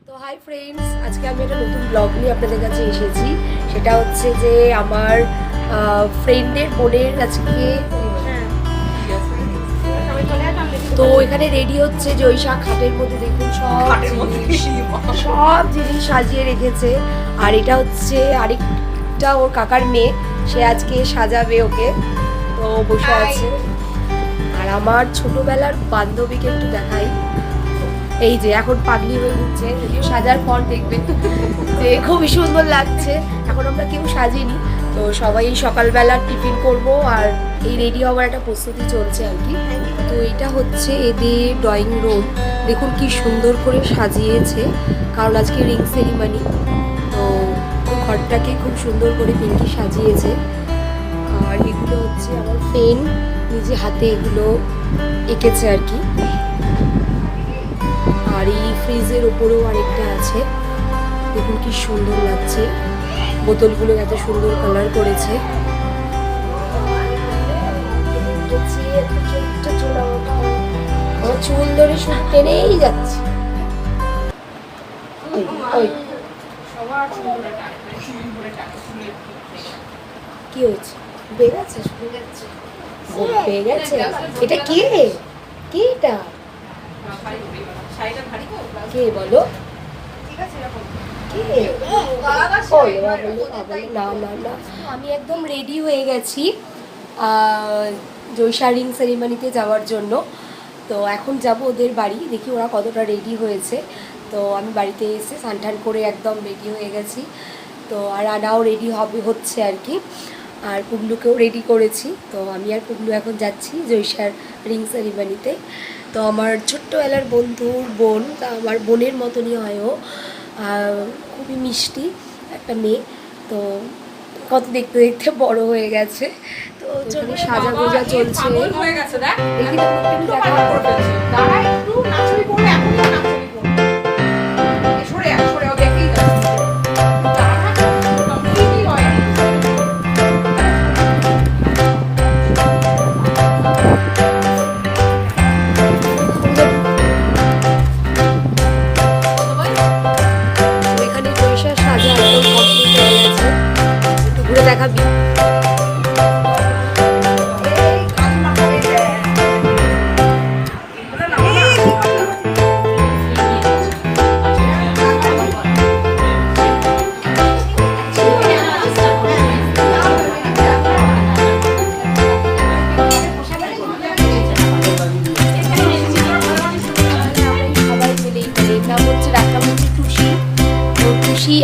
তো hi friends, আজকে আমি একটা নতুন ব্লগ নিয়ে আপনাদের কাছে এসেছি। সেটা হচ্ছে যে আমার ফ্রেন্ডের বোনের আজকে তো এখানে রেডি হচ্ছে জয়সা। খাটের মধ্যে দেখুন সব জিনিস সাজিয়ে রেখেছে। আর এটা হচ্ছে আরেকটা ওর কাকার মেয়ে, সে আজকে সাজাবে ওকে, তো বসে আছে। আর আমার ছোটবেলার বান্ধবীকে একটু দেখাই, এই যে এখন পাগলি হয়ে ঘুরছে, যদিও সাজার পর দেখবেন যে খুবই সুন্দর লাগছে। এখন আমরা কেউ সাজিনি, তো সবাই সকালবেলা টিফিন করব আর এই রেডি হওয়ার একটা প্রস্তুতি চলছে আর কি। তো এটা হচ্ছে এদের ড্রয়িং রুম, দেখুন কি সুন্দর করে সাজিয়েছে, কারণ আজকে রিং সেরিমনি। তো ঘরটাকে খুব সুন্দর করে পিঙ্কি সাজিয়েছে। আর এগুলো হচ্ছে আমার পেন, নিজে হাতে এগুলো এঁকেছে আর কি। আর এই ফ্রিজের ওপরেও আরেকটা আছে, দেখুন কি সুন্দর লাগছে, বোতলগুলো এত সুন্দর কালার করেছে। চুল ধরে শুধু টেনেই যাচ্ছে। কি হয়েছে? বেগাচ্ছে বেগাচ্ছে। এটা কে? কি এটা? কে বলো? না না না, আমি একদম রেডি হয়ে গেছি জয়সা রিং সেরিমনিতে যাওয়ার জন্য। তো এখন যাব ওদের বাড়ি, দেখি ওরা কতটা রেডি হয়েছে। তো আমি বাড়িতে এসে স্নান করে একদম রেডি হয়ে গেছি। তো আর আনাও রেডি হচ্ছে আর কি, আর পুগলুকেও রেডি করেছি। তো আমি আর পুগলু এখন যাচ্ছি জয়সার রিং সেরিমনিতে। তো আমার ছোট্টবেলার বন্ধুর বোন, তা আমার বোনের মতনই হয় ও, খুবই মিষ্টি একটা মেয়ে। তো কত দেখতে দেখতে বড় হয়ে গেছে। তো চলে সাজা গোজা চলছে। দেখাবি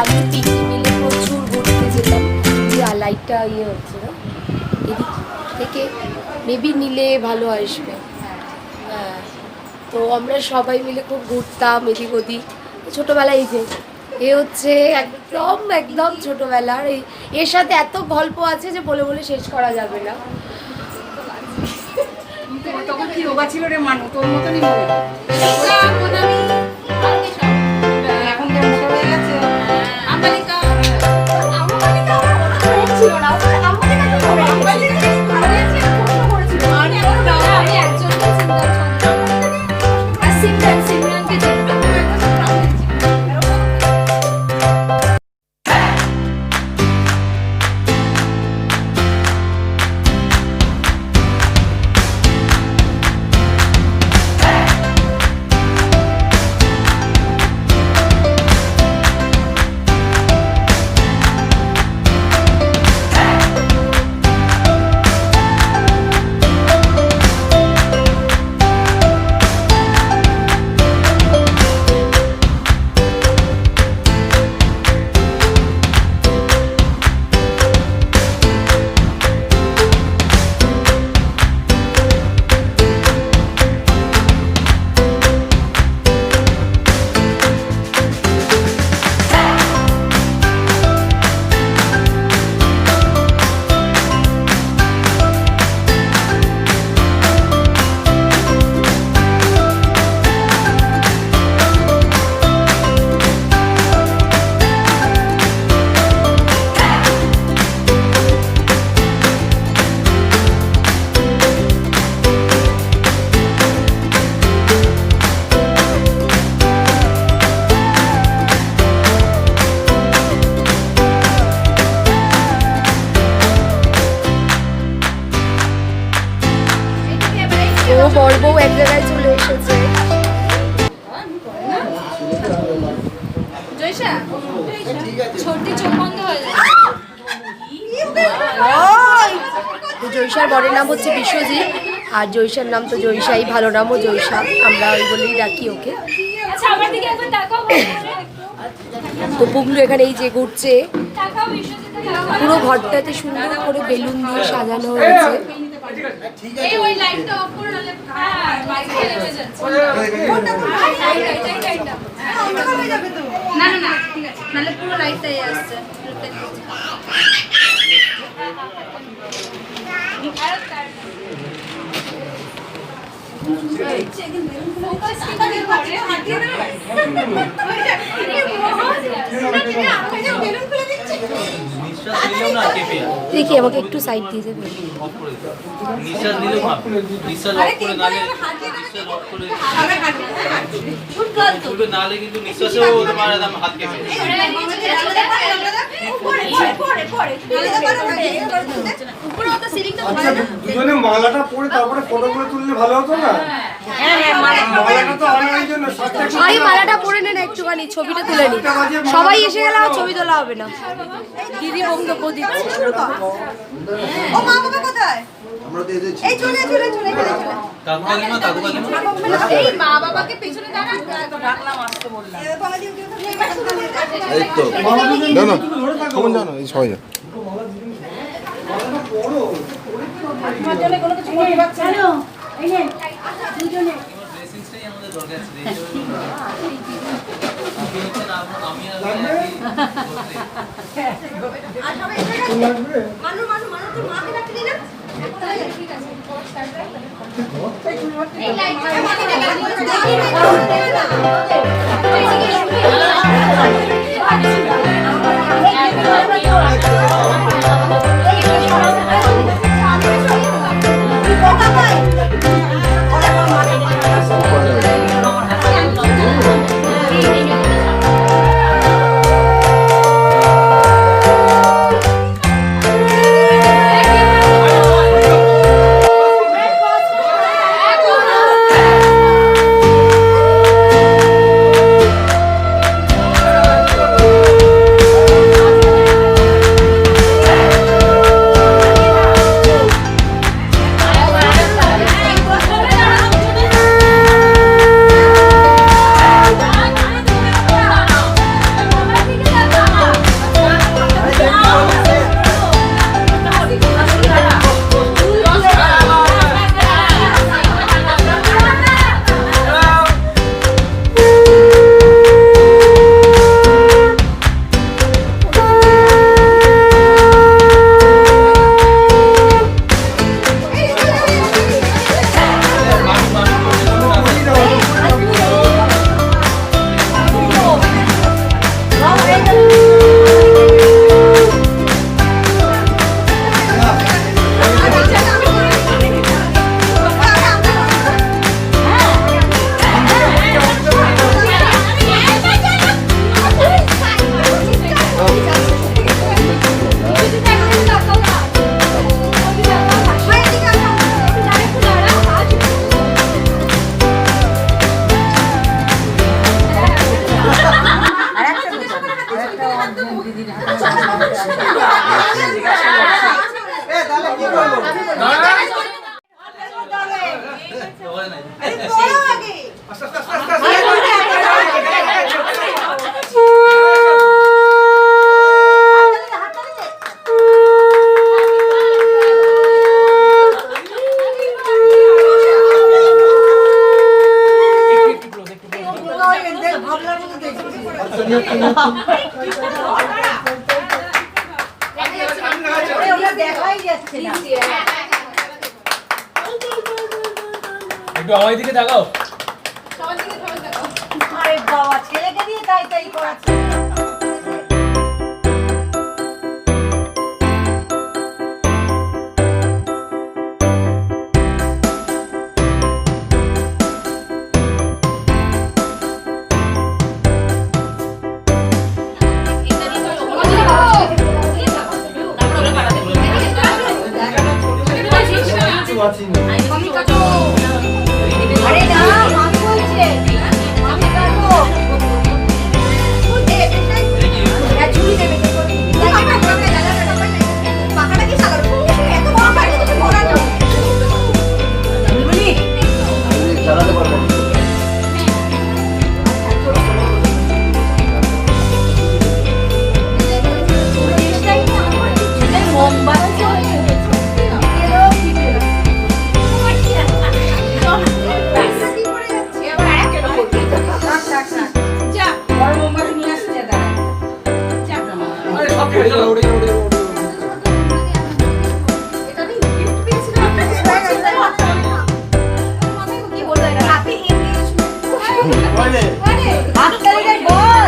আমি পিকনিক মিলে প্রচুর ঘুরতে যেতাম। লাইটটা ইয়ে হচ্ছে না, এদিক থেকে মেবি নিলে ভালো আসবে। হ্যাঁ, তো আমরা সবাই মিলে খুব ঘুরতাম এদিক ওদিক ছোটোবেলায়। এই যে এ হচ্ছে একদম একদম ছোটোবেলার, এর সাথে এত গল্প আছে যে বলে বলে শেষ করা যাবে না। তখন কি রোগা ছিল রে মানু, তোর মতনই এখন কেমন হয়ে গেছে। জয়সার বরের নাম হচ্ছে বিশ্বজিৎ, আর জয়সার নাম তো জয়সাই, ভালো নামও জয়সা, আমরা ওই বলেই ডাকি ওকে। তো পুগলু এখানে এই যে ঘুরছে, পুরো ঘরটাতে সুন্দর করে বেলুন দিয়ে সাজানো হয়েছে। দেখি আমাকে একটু সাইড দিয়ে দেবে। দুজনে মালাটা পরে তারপরে ফটোগুলো তুললে ভালো হতো না? ভাই মালাটা পরে নেন একটুখানি, ছবিটা তুলে নি। সবাই এসে গেলে আর ছবি তোলা হবে না। দিদি বক্তব্য দিচ্ছে, শুরু কর। ও মা বাবা কোথায়? এই চলে এই মা বাবাকে পেছনে দাঁড়া ডাকলাম আসতে বললাম। এই তো না না কেমন জানো এই সবাই তোমার জন্য কোনো কিছু করতে পারছ না। এই নে দুজনে ড্রেসিংটাই আমাদের দরকার ছিল। মানু তোর মাকে ডাকলি না? ঠিক আছে এই লাইটটা একটু আমার দিকে তাকাও। আরে বাবা ছেলেকে দিয়ে তাই করাচ্ছে। আরে না মামি বলছে মামি কাটবো হাততালিটাই বল।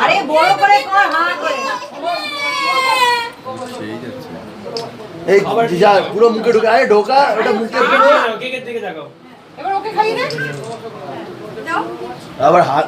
আরে বড় করে কর, হ্যাঁ করে। এই যা পুরো মুখে ঢোকা, আরে ঢোকা ওটা মুখে পুরো। কেকের দিকে তাকাও। এবার ওকে খাইয়ে দে। আবার হাত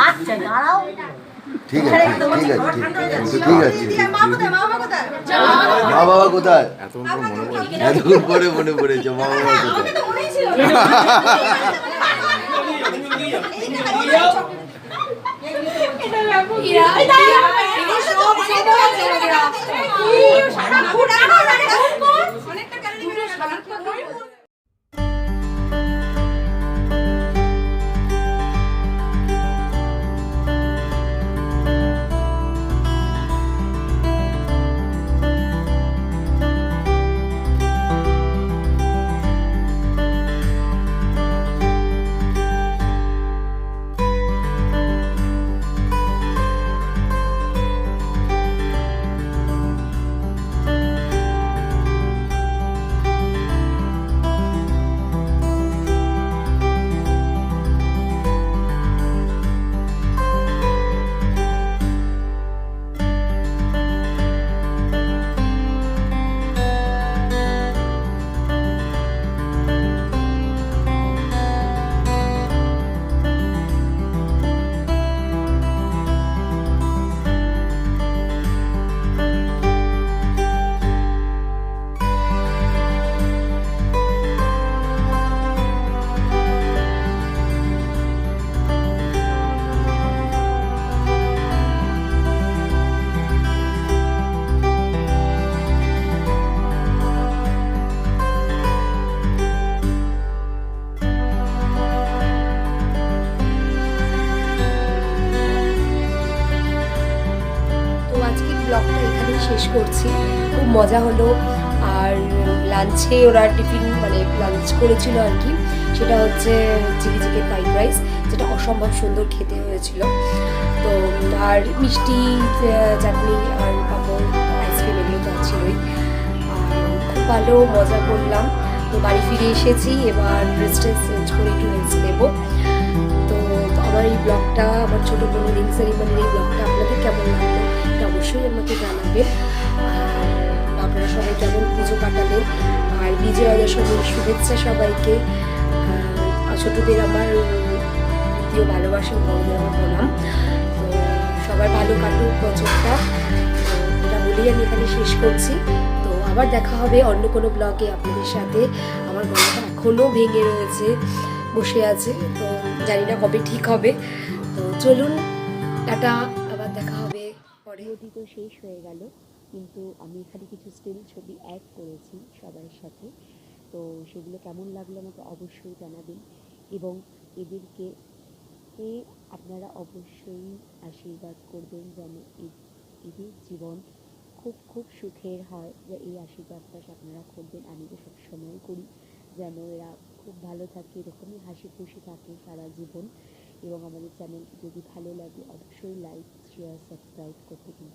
আচ্ছা দাঁড়াও। ঠিক আছে ঠিক আছে ঠিক আছে ঠিক আছে। মা বাবা কোথায়? এতক্ষণ পরে মনে পড়েছে মা বাবা কোথায়? ব্লগটা এখানেই শেষ করছি। খুব মজা হলো। আর লাঞ্চে ওরা টিফিন মানে লাঞ্চ করেছিল আর কি, সেটা হচ্ছে চিলি চিকেন ফ্রাইড রাইস, যেটা অসম্ভব সুন্দর খেতে হয়েছিল। তো আর মিষ্টি, চাটনি আর পাঁপড়, আইসক্রিম এগুলো তো ছিলই। আর খুব ভালো মজা করলাম। তো বাড়ি ফিরে এসেছি, এবার ড্রেসটা চেঞ্জ করে একটু রেস্ট নেবো। তো আমার এই ব্লগটা, আমার ছোটো বোনের রিং সেরিমনির এই ব্লগটা আপনাদের কেমন লাগলো এটা অবশ্যই আমাকে জানাবেন। আর আপনারা সবাই কেমন পুজো কাটালেন, আর বিজয়া দশমীর শুভেচ্ছা সবাইকে। আর ছোটোদের আমার দ্বিতীয় ভালোবাসা, বড়দের আমার প্রণাম। তো সবাই ভালো কাটুক বছরটা, এটা বলেই আমি এখানে শেষ করছি। তো আবার দেখা হবে অন্য কোনো ব্লগে আপনাদের সাথে। আমার গলাটা এখনও ভেঙে রয়েছে, বসে আছে, তো জানি না কবে ঠিক হবে। তো চলুন টাটা, আবার দেখা হবে পরে। তো শেষ হয়ে গেল, কিন্তু আমি এখানে কিছু স্টিল ছবি অ্যাড করেছি সবার সাথে। তো সেগুলো কেমন লাগলো আমাকে অবশ্যই জানাবেন, এবং এদেরকে আপনারা অবশ্যই আশীর্বাদ করবেন যেন এদের জীবন খুব খুব সুখের হয়, যে এই আশীর্বাদটা আপনারা করবেন। আমি তো সবসময় করি যেন এরা খুব ভালো থাকে, এরকমই হাসি খুশি থাকে সারা জীবন। এবং আমাদের চ্যানেলটি যদি ভালো লাগে অবশ্যই লাইক, শেয়ার, সাবস্ক্রাইব করতে কিন্তু